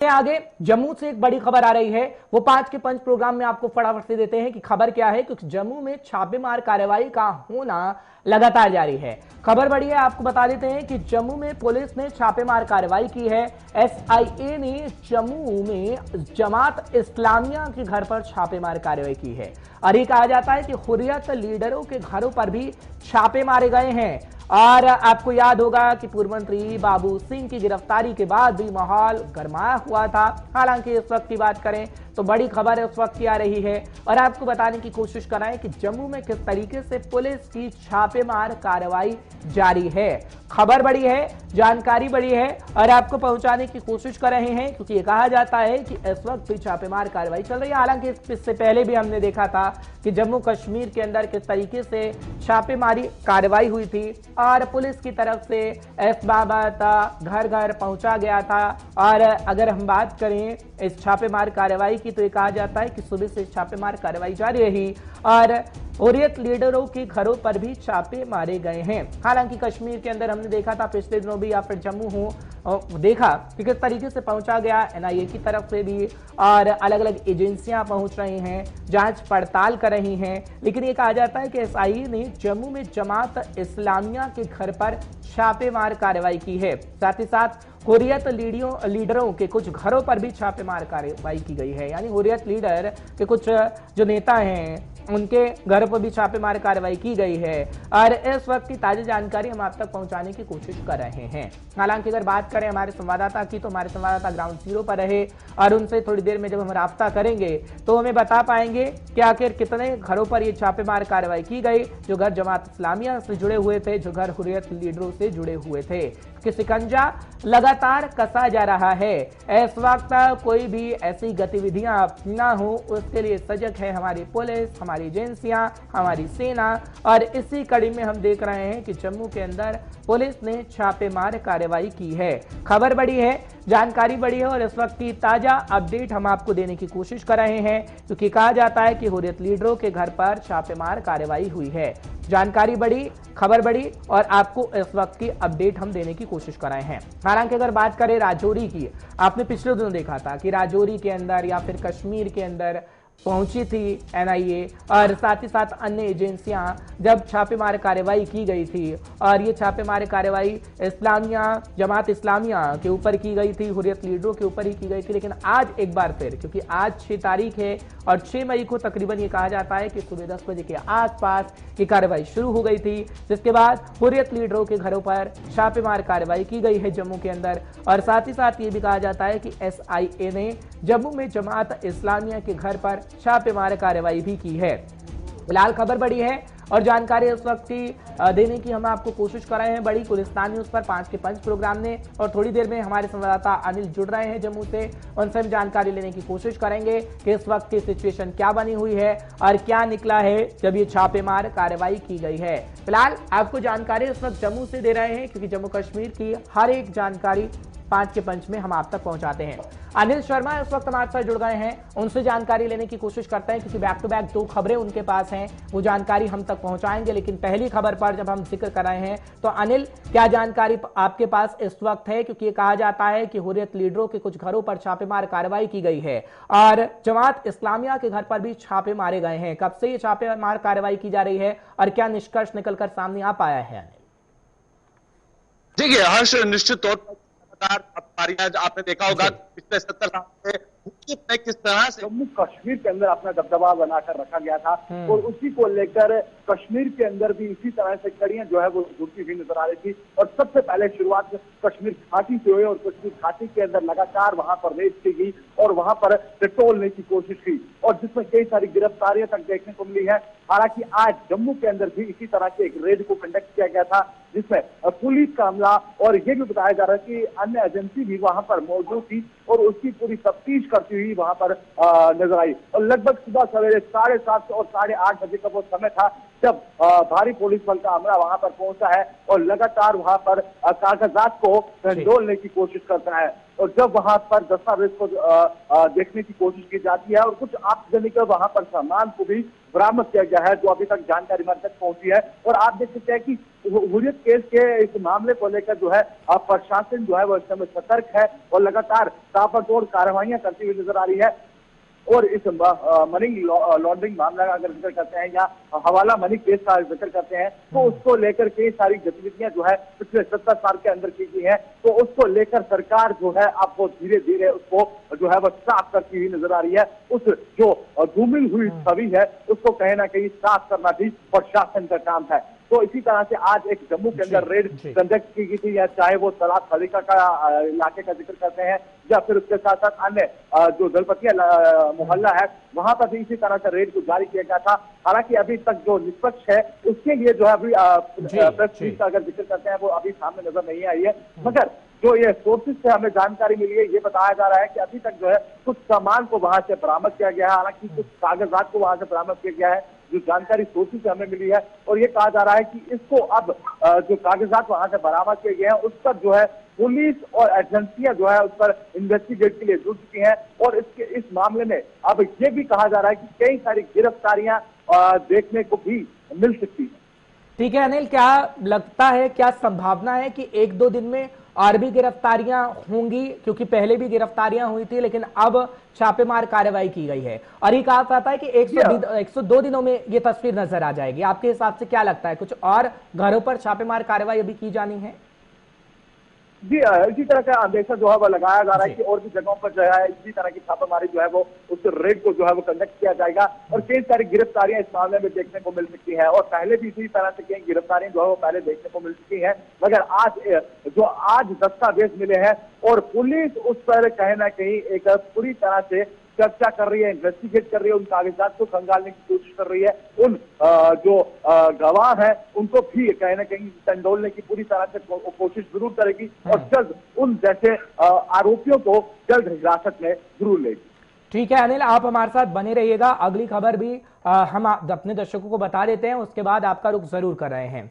आगे जम्मू से एक बड़ी खबर आ रही है, वो 5 के 5 प्रोग्राम में आपको फटाफट से देते हैं कि खबर क्या है, क्योंकि जम्मू में छापेमार कार्रवाई का होना लगातार जारी है। खबर बड़ी है, आपको बता देते हैं कि जम्मू में पुलिस ने छापेमार कार्रवाई की है। एसआईए ने जम्मू में जमात इस्लामिया के घर पर छापेमार कार्रवाई की है और ये कहा जाता है कि हुर्रियत लीडरों के घरों पर भी छापे मारे गए हैं। और आपको याद होगा कि पूर्व मंत्री बाबू सिंह की गिरफ्तारी के बाद भी माहौल गरमाया हुआ था। हालांकि इस वक्त की बात करें तो बड़ी खबर इस वक्त की आ रही है और आपको बताने की कोशिश कर रहे हैं कि जम्मू में किस तरीके से पुलिस की छापेमार कार्रवाई जारी है। खबर बड़ी है, जानकारी बड़ी है और आपको पहुंचाने की कोशिश कर रहे हैं, क्योंकि ये कहा जाता है कि इस वक्त भी छापेमार कार्रवाई चल रही है। हालांकि इससे पहले भी हमने देखा था कि जम्मू कश्मीर के अंदर किस तरीके से छापेमारी कार्रवाई हुई थी और पुलिस की तरफ से इस बाबत घर घर पहुंचा गया था। और अगर हम बात करें इस छापेमार कार्रवाई की तो ये कहा जाता है कि सुबह से छापेमार कार्रवाई जारी रही और हुर्रियत लीडरों के घरों पर भी छापे मारे गए हैं। हालांकि कश्मीर के अंदर हमने देखा था पिछले दिनों भी, या फिर जम्मू हो देखा कि किस तरीके से पहुंचा गया एनआईए की तरफ से भी और अलग अलग एजेंसियां पहुंच रही हैं, जांच पड़ताल कर रही हैं। लेकिन ये कहा जाता है कि एसआईए ने जम्मू में जमात इस्लामिया के घर पर छापेमार कार्रवाई की है। साथ ही साथ हुर्रियत लीडरों के कुछ घरों पर भी छापेमार कार्रवाई की गई है। यानी हुर्रियत लीडर के कुछ जो नेता हैं उनके घर पर भी छापेमार कार्रवाई की गई है और इस वक्त की ताजा जानकारी हम आप तक पहुंचाने की कोशिश कर रहे हैं। हालांकि अगर बात करें हमारे संवाददाता की, तो हमारे संवाददाता ग्राउंड जीरो पर रहे और उनसे थोड़ी देर में जब हम राब्ता करेंगे तो हमें बता पाएंगे कि आखिर कितने घरों पर यह छापेमार कार्रवाई की गई, जो घर जमात इस्लामिया से जुड़े हुए थे, जो घर हुर्रियत लीडरों से जुड़े हुए थे। कि शिकंजा लगातार कसा जा रहा है। इस वक्त कोई भी ऐसी गतिविधियां ना हो उसके लिए सजग है हमारी पुलिस, हमारी एजेंसियां, हमारी सेना। और इसी कड़ी में हम देख रहे हैं कि जम्मू के अंदर पुलिस ने छापेमार कार्रवाई की है। खबर बड़ी है, जानकारी बड़ी है और इस वक्त की ताजा अपडेट हम आपको देने की कोशिश कर रहे हैं, क्योंकि कहा जाता है कि हुर्रियत लीडरों के घर पर छापेमार कार्रवाई हुई है। जानकारी बड़ी, खबर बड़ी और आपको इस वक्त की अपडेट हम देने की कोशिश कर रहे हैं। हालांकि अगर बात करें राजौरी की, आपने पिछले दिनों देखा था कि राजौरी के अंदर या फिर कश्मीर के अंदर पहुंची थी एनआईए और साथ ही साथ अन्य एजेंसियां जब छापेमार कार्रवाई की गई थी और ये छापेमार कार्रवाई जमात इस्लामिया के ऊपर की गई थी, हुर्रियत लीडरों के ऊपर ही की गई थी। लेकिन आज एक बार फिर, क्योंकि आज 6 तारीख है और 6 मई को तकरीबन ये कहा जाता है कि सुबह 10 बजे के आसपास ये कार्रवाई शुरू हो गई थी, जिसके बाद हुर्रियत लीडरों के घरों पर छापेमार कार्रवाई की गई है जम्मू के अंदर। और साथ ही साथ ये भी कहा जाता है कि एसआईए ने जम्मू में जमात इस्लामिया के घर पर छापेमार कार्रवाई भी की है। फिलहाल खबर बड़ी है और जानकारी इस वक्त की देने की हम आपको कोशिश कर रहे हैं। बड़ी गुलिस्तान न्यूज पर 5 के 5 प्रोग्राम ने और थोड़ी देर में हमारे संवाददाता अनिल जुड़ रहे हैं जम्मू से, उनसे हम जानकारी लेने की कोशिश करेंगे कि इस वक्त की सिचुएशन क्या बनी हुई है और क्या निकला है जब ये छापेमार कार्रवाई की गई है। फिलहाल आपको जानकारी इस वक्त जम्मू से दे रहे हैं, क्योंकि जम्मू कश्मीर की हर एक जानकारी 5 के पंच में हम आप तक पहुंचाते हैं। अनिल शर्मा इस वक्त हमारे साथ जुड़ गए हैं, उनसे जानकारी लेने की कोशिश करते हैं, क्योंकि बैक टू बैक 2 खबरें उनके पास हैं, वो जानकारी हम तक पहुंचाएंगे। लेकिन पहली खबर पर जब हम जिक्र कर रहे हैं तो अनिल, क्या जानकारी आपके पास इस वक्त है, क्योंकि ये कहा जाता है कि हुर्रियत लीडरों के कुछ घरों पर छापेमार कार्रवाई की गई है और जमात इस्लामिया के घर पर भी छापे मारे गए हैं। कब से ये छापेमार कार्रवाई की जा रही है और क्या निष्कर्ष निकलकर सामने आ पाया है? देखिए हर्ष, निश्चित तौर पर आपने देखा होगा पिछले 70 साल से किस तरह से जम्मू कश्मीर के अंदर अपना दबदबा बनाकर रखा गया था और उसी को लेकर कश्मीर के अंदर भी इसी तरह से कड़ियां जो है वो जुड़ती हुई नजर आ रही थी। और सबसे पहले शुरुआत कश्मीर घाटी से हुई और कश्मीर घाटी के अंदर लगातार वहां पर रेड की गई और वहां पर टटोलने की कोशिश की और जिसमें कई सारी गिरफ्तारियां तक देखने को मिली है। हालांकि आज जम्मू के अंदर भी इसी तरह के एक रेड को कंडक्ट किया गया था, जिसमें पुलिस का हमला और ये भी बताया जा रहा है कि अन्य एजेंसी भी वहां पर मौजूद थी और उसकी पूरी तफ्तीश करती हुई वहां पर नजर आई। और लगभग सुबह सवेरे 7:30 और 8:30 बजे का वो समय था जब भारी पुलिस बल का हमला वहां पर पहुंचा है और लगातार वहां पर कागजात को डोलने की कोशिश करता है। और जब वहां पर दस्तावेज को देखने की कोशिश की जाती है और कुछ आगजनी का वहां पर सामान को भी बरामद किया गया है, जो अभी तक जानकारी हमारे तक पहुंची है। और आप देख सकते हैं कि हुर्रियत केस के इस मामले को लेकर जो है प्रशासन जो है वो इस समय सतर्क है और लगातार ताबड़तोड़ कार्रवाइयां करती हुई नजर आ रही है। और इस मनी लॉन्ड्रिंग मामला का अगर जिक्र करते हैं या हवाला मनी केस का जिक्र करते हैं, तो उसको लेकर कई सारी गतिविधियां जो है पिछले 70 साल के अंदर की गई है। तो उसको लेकर सरकार जो है अब वो धीरे धीरे उसको जो है वो साफ करती हुई नजर आ रही है। उस जो धूमिल हुई छवि है उसको कहीं ना कहीं साफ करना भी प्रशासन का काम है। तो इसी तरह से आज एक जम्मू के अंदर रेड कंडक्ट की गई थी, या चाहे वो तलाब खलीका का इलाके का जिक्र करते हैं या फिर उसके साथ साथ अन्य जो दलपतिया मोहल्ला है वहां पर भी इसी तरह से रेड को जारी किया गया था। हालांकि अभी तक जो निष्पक्ष है उसके लिए जो है अभी प्रेस रिलीज का अगर जिक्र करते हैं वो अभी सामने नजर नहीं आई है। मगर जो ये सोर्सेज से हमें जानकारी मिली है, ये बताया जा रहा है कि अभी तक जो है कुछ सामान को वहां से बरामद किया गया है, हालांकि कुछ कागजात को वहां से बरामद किया गया है, जो जानकारी सोर्सेज से हमें मिली है। और ये कहा जा रहा है कि इसको अब जो कागजात वहां से बरामद किए गए हैं उस पर जो है पुलिस और एजेंसियां जो है उस पर इन्वेस्टिगेट के लिए जुट चुकी हैं। और इस मामले में अब ये भी कहा जा रहा है कि कई सारी गिरफ्तारियां देखने को भी मिल सकती है। ठीक है अनिल, क्या लगता है, क्या संभावना है कि 1-2 दिन में और भी गिरफ्तारियां होंगी? क्योंकि पहले भी गिरफ्तारियां हुई थी लेकिन अब छापेमार कार्रवाई की गई है और ये कहा जाता है कि 102 दिनों में ये तस्वीर नजर आ जाएगी। आपके हिसाब से क्या लगता है, कुछ और घरों पर छापेमार कार्रवाई अभी की जानी है? जी, इसी तरह का अंदेशा जो है वो लगाया जा रहा है कि और भी जगहों पर जो है इसी तरह की छापेमारी जो है वो उस रेड को जो है वो कंडक्ट किया जाएगा और कई सारी गिरफ्तारियां इस मामले में देखने को मिल सकती है। और पहले भी इसी तरह से कई गिरफ्तारियां जो है वो पहले देखने को मिल चुकी है। मगर आज दस्तावेज मिले हैं और पुलिस उस पर कहीं ना कहीं एक पूरी तरह से चर्चा कर रही है, इन्वेस्टिगेट कर रही है, उन कागजात को खंगालने की कोशिश कर रही है। उन जो गवाह हैं उनको भी कहीं ना कहीं टंडोलने की पूरी तरह से कोशिश जरूर करेगी और जल्द उन जैसे आरोपियों को जल्द हिरासत में जरूर लेगी। ठीक है अनिल, आप हमारे साथ बने रहिएगा। अगली खबर भी हम अपने दर्शकों को बता देते हैं, उसके बाद आपका रुख जरूर कर रहे हैं।